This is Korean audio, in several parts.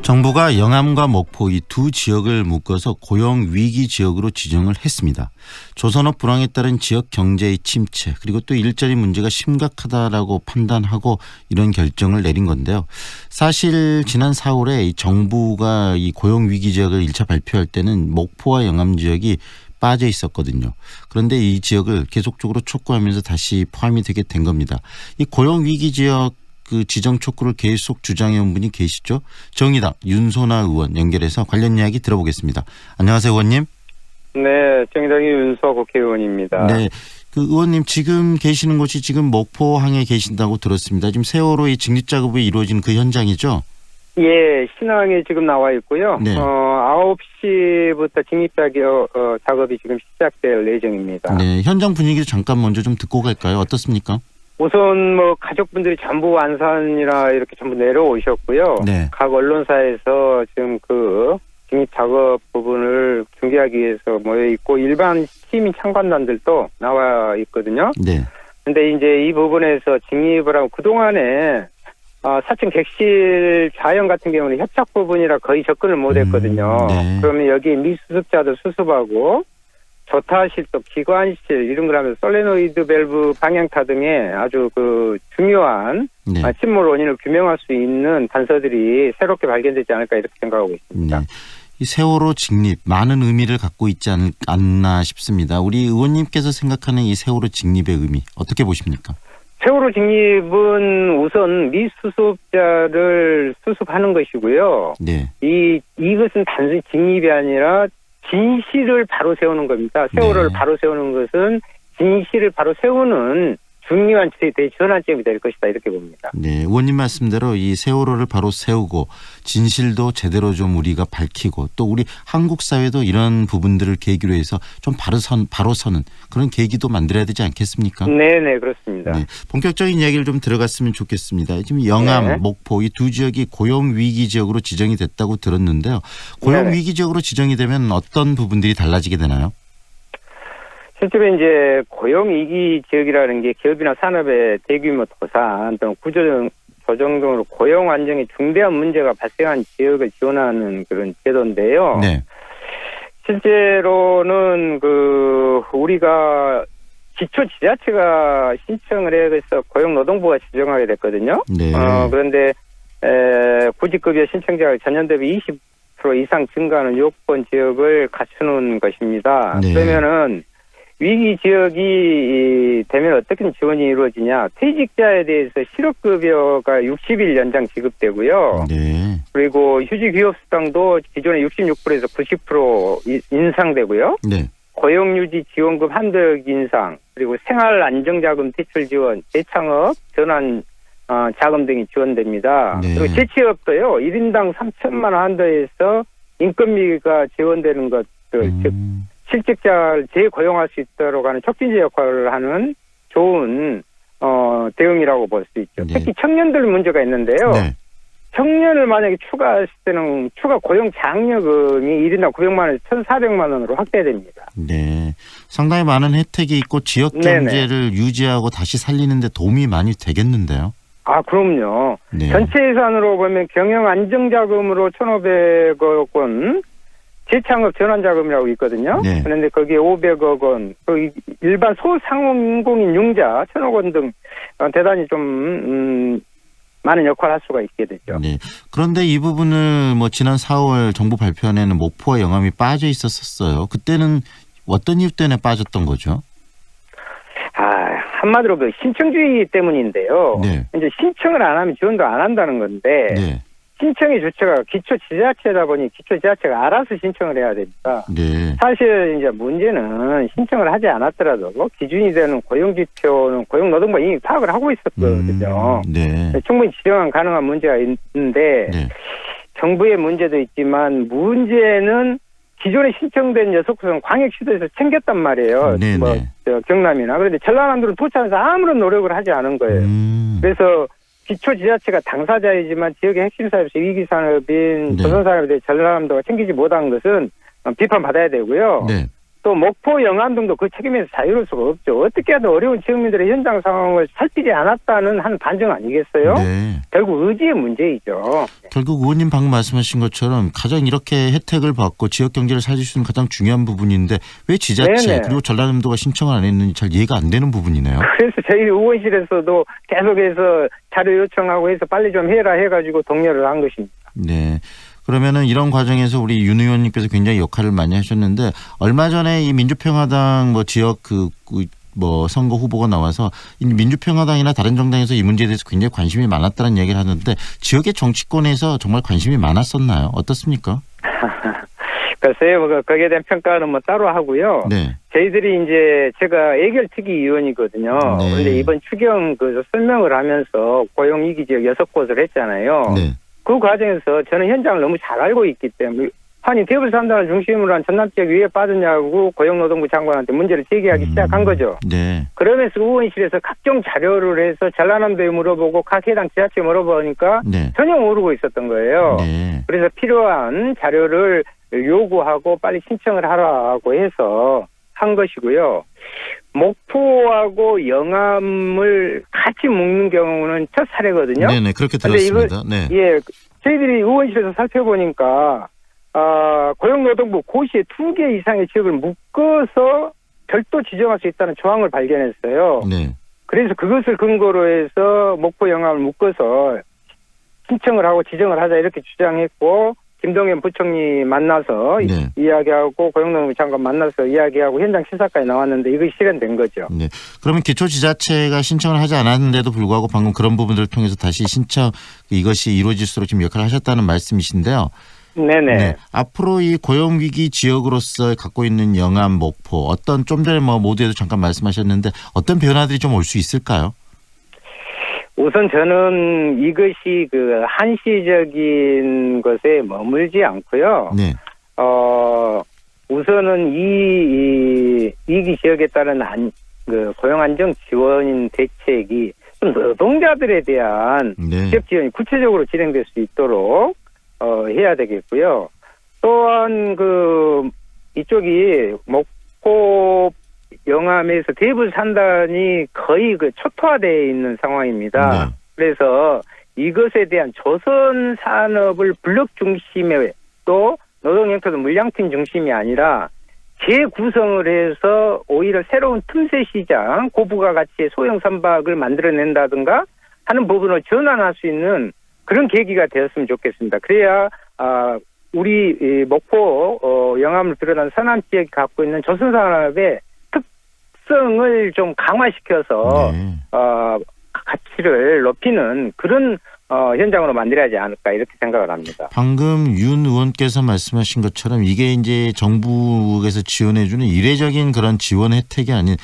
정부가 영암과 목포 이 두 지역을 묶어서 고용 위기 지역으로 지정을 했습니다. 조선업 불황에 따른 지역 경제의 침체 그리고 또 일자리 문제가 심각하다라고 판단하고 이런 결정을 내린 건데요. 사실 지난 4월에 이 정부가 이 고용 위기 지역을 1차 발표할 때는 목포와 영암 지역이 빠져 있었거든요. 그런데 이 지역을 계속적으로 촉구하면서 다시 포함이 되게 된 겁니다. 이 고용 위기 지역 그 지정 촉구를 계속 주장해온 분이 계시죠. 정의당 윤소나 의원 연결해서 관련 이야기 들어보겠습니다. 안녕하세요, 의원님. 네, 정의당의 윤소 국회의원입니다. 네, 그 의원님 지금 계시는 곳이 지금 목포항에 계신다고 들었습니다. 지금 세월호 이 직립 작업이 이루어지는 그 현장이죠? 예, 신항에 지금 나와 있고요. 네. 9시부터 직립 작업이 지금 시작될 예정입니다. 네, 현장 분위기를 잠깐 먼저 좀 듣고 갈까요? 어떻습니까? 우선 가족분들이 전부 완산이라 이렇게 전부 내려오셨고요. 네. 각 언론사에서 지금 그 직립 작업 부분을 중계하기 위해서 모여 있고 일반 시민 참관단들도 나와 있거든요. 네. 근데 이제 이 부분에서 직립을 하고 그동안에 4층 객실 자연 같은 경우는 협착 부분이라 거의 접근을 못했거든요. 네. 그러면 여기 미수습자도 수습하고 조타실도 기관실 이런 걸 하면서 솔레노이드 밸브 방향타 등의 아주 그 중요한 네. 침몰 원인을 규명할 수 있는 단서들이 새롭게 발견되지 않을까 이렇게 생각하고 있습니다. 네. 이 세월호 직립 많은 의미를 갖고 있지 않나 싶습니다. 우리 의원님께서 생각하는 이 세월호 직립의 의미 어떻게 보십니까? 세월호 직립은 우선 미수습자를 수습하는 것이고요. 네. 이것은 단순히 직립이 아니라 진실을 바로 세우는 겁니다. 세월호를 네. 바로 세우는 것은 진실을 바로 세우는 중요한 대전환점이 될 것이다 이렇게 봅니다. 네, 의원님 말씀대로 이 세월호를 바로 세우고 진실도 제대로 좀 우리가 밝히고 또 우리 한국 사회도 이런 부분들을 계기로 해서 좀 바로 서는 그런 계기도 만들어야 되지 않겠습니까? 네, 그렇습니다. 네, 본격적인 이야기를 좀 들어갔으면 좋겠습니다. 지금 영암, 네. 목포 이 두 지역이 고용 위기 지역으로 지정이 됐다고 들었는데요. 고용 네. 위기 지역으로 지정이 되면 어떤 부분들이 달라지게 되나요? 실제로 이제 고용 위기 지역이라는 게 기업이나 산업의 대규모 도산 또는 구조조정 등으로 고용 안정에 중대한 문제가 발생한 지역을 지원하는 그런 제도인데요. 네. 실제로는 우리가 기초 지자체가 신청을 해서 고용노동부가 지정하게 됐거든요. 네. 그런데 구직급여 신청자가 전년 대비 20% 이상 증가하는 요건 지역을 갖추는 것입니다. 네. 그러면은 위기 지역이 되면 어떻게 지원이 이루어지냐? 퇴직자에 대해서 실업급여가 60일 연장 지급되고요. 네. 그리고 휴직휴업수당도 기존의 66%에서 90% 인상되고요. 네. 고용유지 지원금 한도액 인상, 그리고 생활안정자금 대출 지원, 재창업, 전환 자금 등이 지원됩니다. 네. 그리고 재취업도요. 1인당 3천만 원 한도에서 인건비가 지원되는 것들, 즉 실직자를 재고용할 수 있도록 하는 촉진제 역할을 하는 좋은 대응이라고 볼 수 있죠. 네. 특히 청년들 문제가 있는데요. 네. 청년을 만약에 추가했을 때는 추가 고용 장려금이 1인당 900만 원에서 1,400만 원으로 확대됩니다. 네. 상당히 많은 혜택이 있고 지역 경제를 유지하고 다시 살리는 데 도움이 많이 되겠는데요. 그럼요. 네. 전체 예산으로 보면 경영 안정자금으로 1,500억 원, 재창업 전환자금이라고 있거든요. 네. 그런데 거기에 500억 원, 또 일반 소상공인 융자 1,000억 원 등 대단히 좀 많은 역할을 할 수가 있게 되죠. 네. 그런데 이 부분을 지난 4월 정부 발표안에는 목포와 영암이 빠져 있었어요. 그때는 어떤 이유 때문에 빠졌던 거죠? 한마디로 신청주의 때문인데요. 네. 이제 신청을 안 하면 지원도 안 한다는 건데 네. 신청의 주체가 기초지자체다 보니 기초지자체가 알아서 신청을 해야 되니까 네. 사실 이제 문제는 신청을 하지 않았더라도 기준이 되는 고용지표는 고용노동부가 이미 파악을 하고 있었거든요. 네. 충분히 지정 가능한 문제가 있는데 네. 정부의 문제도 있지만 문제는 기존에 신청된 여속구는 광역시도에서 챙겼단 말이에요. 네, 경남이나. 그런데 전라남도는 도착해서 아무런 노력을 하지 않은 거예요. 그래서 기초지자체가 당사자이지만 지역의 핵심 사업에서 위기산업인 네. 조선산업에 대해 전라남도가 챙기지 못한 것은 비판받아야 되고요. 네. 또 목포 영암 등도 그 책임에서 자유로울 수가 없죠. 어떻게 하든 어려운 지역민들의 현장 상황을 살피지 않았다는 한 반증 아니겠어요? 네. 결국 의지의 문제이죠. 결국 의원님 방금 말씀하신 것처럼 가장 이렇게 혜택을 받고 지역 경제를 살릴 수 있는 가장 중요한 부분인데 왜 지자체 네네. 그리고 전라남도가 신청을 안 했는지 잘 이해가 안 되는 부분이네요. 그래서 저희 의원실에서도 계속해서 자료 요청하고 해서 빨리 좀 해라 해가지고 독려를 한 것입니다. 네. 그러면은 이런 과정에서 우리 윤 의원님께서 굉장히 역할을 많이 하셨는데 얼마 전에 이 민주평화당 뭐 지역 뭐 선거 후보가 나와서 이 민주평화당이나 다른 정당에서 이 문제에 대해서 굉장히 관심이 많았다는 얘기를 하는데 지역의 정치권에서 정말 관심이 많았었나요? 어떻습니까? 글쎄요, 거기에 대한 평가는 뭐 따로 하고요. 네. 저희들이 이제 제가 애결특위 위원이거든요. 네. 그런데 이번 추경 설명을 하면서 고용위기 지역 6곳을 했잖아요. 네. 그 과정에서 저는 현장을 너무 잘 알고 있기 때문에 아니 대불 3단을 중심으로 한 전남 지역 위에 빠졌냐고 고용노동부 장관한테 문제를 제기하기 시작한 거죠. 네. 그러면서 의원실에서 각종 자료를 해서 전라남도에 물어보고 각 해당 지자체에 물어보니까 네. 전혀 모르고 있었던 거예요. 네. 그래서 필요한 자료를 요구하고 빨리 신청을 하라고 해서 한 것이고요. 목포하고 영암을 같이 묶는 경우는 첫 사례거든요. 네네 그렇게 근데 들었습니다. 네. 예, 저희들이 의원실에서 살펴보니까 고용노동부 고시에 2개 이상의 지역을 묶어서 별도 지정할 수 있다는 조항을 발견했어요. 네. 그래서 그것을 근거로 해서 목포 영암을 묶어서 신청을 하고 지정을 하자 이렇게 주장했고 김동연 부총리 만나서 네. 이야기하고 고용노동부 장관 만나서 이야기하고 현장 시사까지 나왔는데 이것이 실현된 거죠. 네. 그러면 기초지자체가 신청을 하지 않았는데도 불구하고 방금 그런 부분들을 통해서 다시 신청 이것이 이루어질수록 지금 역할을 하셨다는 말씀이신데요. 네네. 네. 앞으로 이 고용위기 지역으로서 갖고 있는 영암, 목포 어떤 좀 전에 뭐 모두에도 잠깐 말씀하셨는데 어떤 변화들이 좀 올 수 있을까요? 우선 저는 이것이 한시적인 것에 머물지 않고요. 네. 우선은 이 위기 지역에 따른 고용 안정 지원인 대책이 좀 노동자들에 대한 네. 지역 지원이 구체적으로 진행될 수 있도록 해야 되겠고요. 또한 이쪽이 목포 영암에서 대부 산단이 거의 초토화되어 있는 상황입니다. 네. 그래서 이것에 대한 조선 산업을 블록 중심에 또 노동 형태도 물량팀 중심이 아니라 재구성을 해서 오히려 새로운 틈새 시장, 고부가 가치의 소형 선박을 만들어낸다든가 하는 부분을 전환할 수 있는 그런 계기가 되었으면 좋겠습니다. 그래야 우리 목포 영암을 비롯한 서남 지역이 갖고 있는 조선 산업의 특성을 좀 강화시켜서 네. 가치를 높이는 그런 현장으로 만들어야 하지 않을까 이렇게 생각을 합니다. 방금 윤 의원께서 말씀하신 것처럼 이게 이제 정부에서 지원해주는 이례적인 그런 지원 혜택이 아닌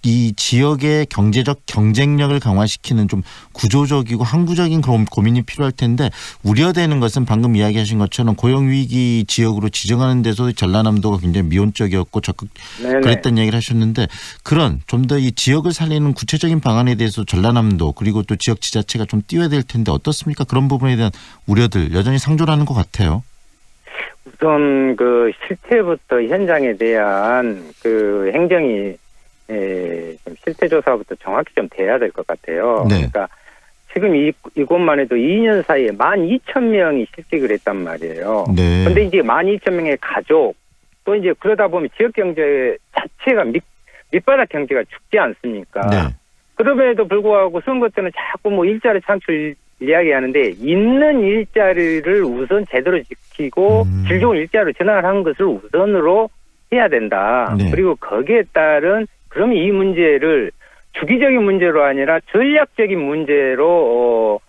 이 지역의 경제적 경쟁력을 강화시키는 좀 구조적이고 항구적인 그런 고민이 필요할 텐데 우려되는 것은 방금 이야기하신 것처럼 고용위기 지역으로 지정하는 데서 전라남도가 굉장히 미온적이었고 적극 그랬다는 얘기를 하셨는데 그런 좀 더 이 지역을 살리는 구체적인 방안에 대해서 전라남도 그리고 또 지역 지자체가 좀 띄워야 될 텐데 어떻습니까? 그런 부분에 대한 우려들 여전히 상존하는 것 같아요. 우선 실태부터 현장에 대한 행정이 좀 실태 조사부터 정확히 좀 돼야 될 것 같아요. 네. 그러니까 지금 이곳만 해도 2년 사이에 12,000명이 실직을 했단 말이에요. 네. 그런데 이제 12,000명의 가족 또 이제 그러다 보면 지역 경제 자체가 밑바닥 경제가 죽지 않습니까? 네. 그럼에도 불구하고 선거 때는 자꾸 일자리 창출 이야기하는데 있는 일자리를 우선 제대로 지키고 질 좋은 일자리로 전환하는 것을 우선으로 해야 된다. 네. 그리고 거기에 따른 그럼 이 문제를 주기적인 문제로 아니라 전략적인 문제로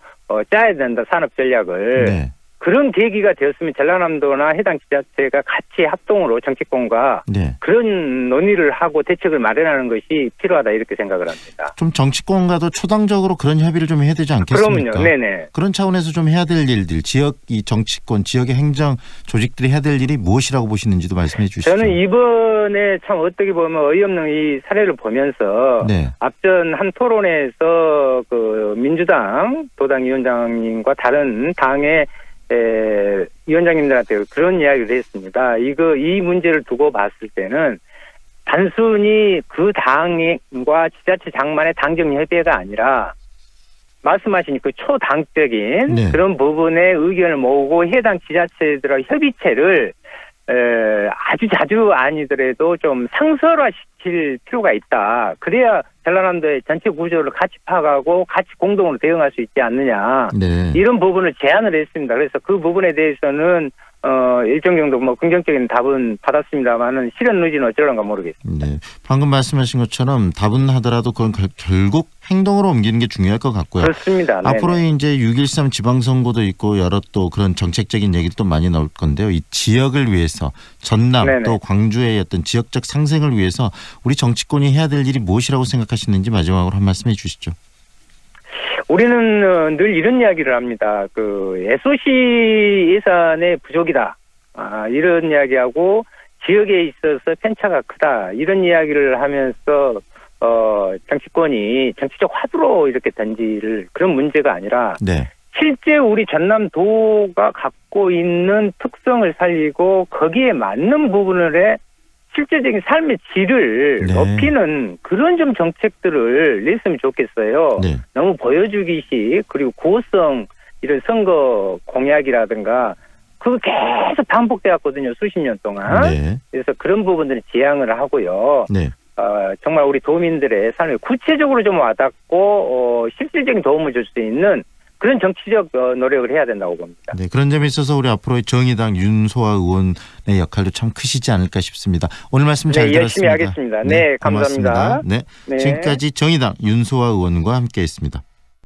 짜야 된다. 산업 전략을. 네. 그런 계기가 되었으면 전라남도나 해당 지자체가 같이 합동으로 정치권과 네. 그런 논의를 하고 대책을 마련하는 것이 필요하다 이렇게 생각을 합니다. 좀 정치권과도 초당적으로 그런 협의를 좀 해야 되지 않겠습니까? 그러면요. 네네. 그런 차원에서 좀 해야 될 일들, 지역 이 정치권, 지역의 행정 조직들이 해야 될 일이 무엇이라고 보시는지도 말씀해 주시죠. 저는 이번에 참 어떻게 보면 어이없는 이 사례를 보면서 네. 앞전 한 토론회에서 민주당 도당위원장님과 다른 당의 위원장님들한테 그런 이야기를 했습니다. 이 문제를 두고 봤을 때는 단순히 그 당과 지자체장만의 당정 협의가 아니라 말씀하신 그 초당적인 네. 그런 부분에 의견을 모으고 해당 지자체들의 협의체를 아주 자주 아니더라도 좀 상설화시킬 필요가 있다. 그래야 전라남도의 전체 구조를 같이 파악하고 같이 공동으로 대응할 수 있지 않느냐. 네. 이런 부분을 제안을 했습니다. 그래서 그 부분에 대해서는 일정 정도 뭐 긍정적인 답은 받았습니다만은 실현 의지는 어쩌란가 모르겠습니다. 네. 방금 말씀하신 것처럼 답은 하더라도 그건 결국 행동으로 옮기는 게 중요할 것 같고요. 그렇습니다. 앞으로 네네. 이제 6.13 지방선거도 있고 여러 또 그런 정책적인 얘기도 많이 나올 건데요. 이 지역을 위해서 전남 네네. 또 광주의 어떤 지역적 상생을 위해서 우리 정치권이 해야 될 일이 무엇이라고 생각하시는지 마지막으로 한 말씀 해주시죠. 우리는 늘 이런 이야기를 합니다. 그 SOC 예산의 부족이다. 이런 이야기하고 지역에 있어서 편차가 크다. 이런 이야기를 하면서 정치권이 정치적 화두로 이렇게 던질 그런 문제가 아니라 네. 실제 우리 전남도가 갖고 있는 특성을 살리고 거기에 맞는 부분을 실제적인 삶의 질을 네. 높이는 그런 좀 정책들을 냈으면 좋겠어요. 네. 너무 보여주기식 그리고 고성 이런 선거 공약이라든가 그거 계속 반복돼 왔거든요. 수십 년 동안. 네. 그래서 그런 부분들을 지향을 하고요. 네. 정말 우리 도민들의 삶에 구체적으로 좀 와닿고 실질적인 도움을 줄 수 있는 그런 정치적 노력을 해야 된다고 봅니다. 네, 그런 점에 있어서 우리 앞으로의 정의당 윤소아 의원의 역할도 참 크시지 않을까 싶습니다. 오늘 말씀 잘 네, 열심히 들었습니다. 하겠습니다. 네, 감사합니다. 고맙습니다. 네, 네. 지금까지 정의당 윤소아 의원과 함께했습니다.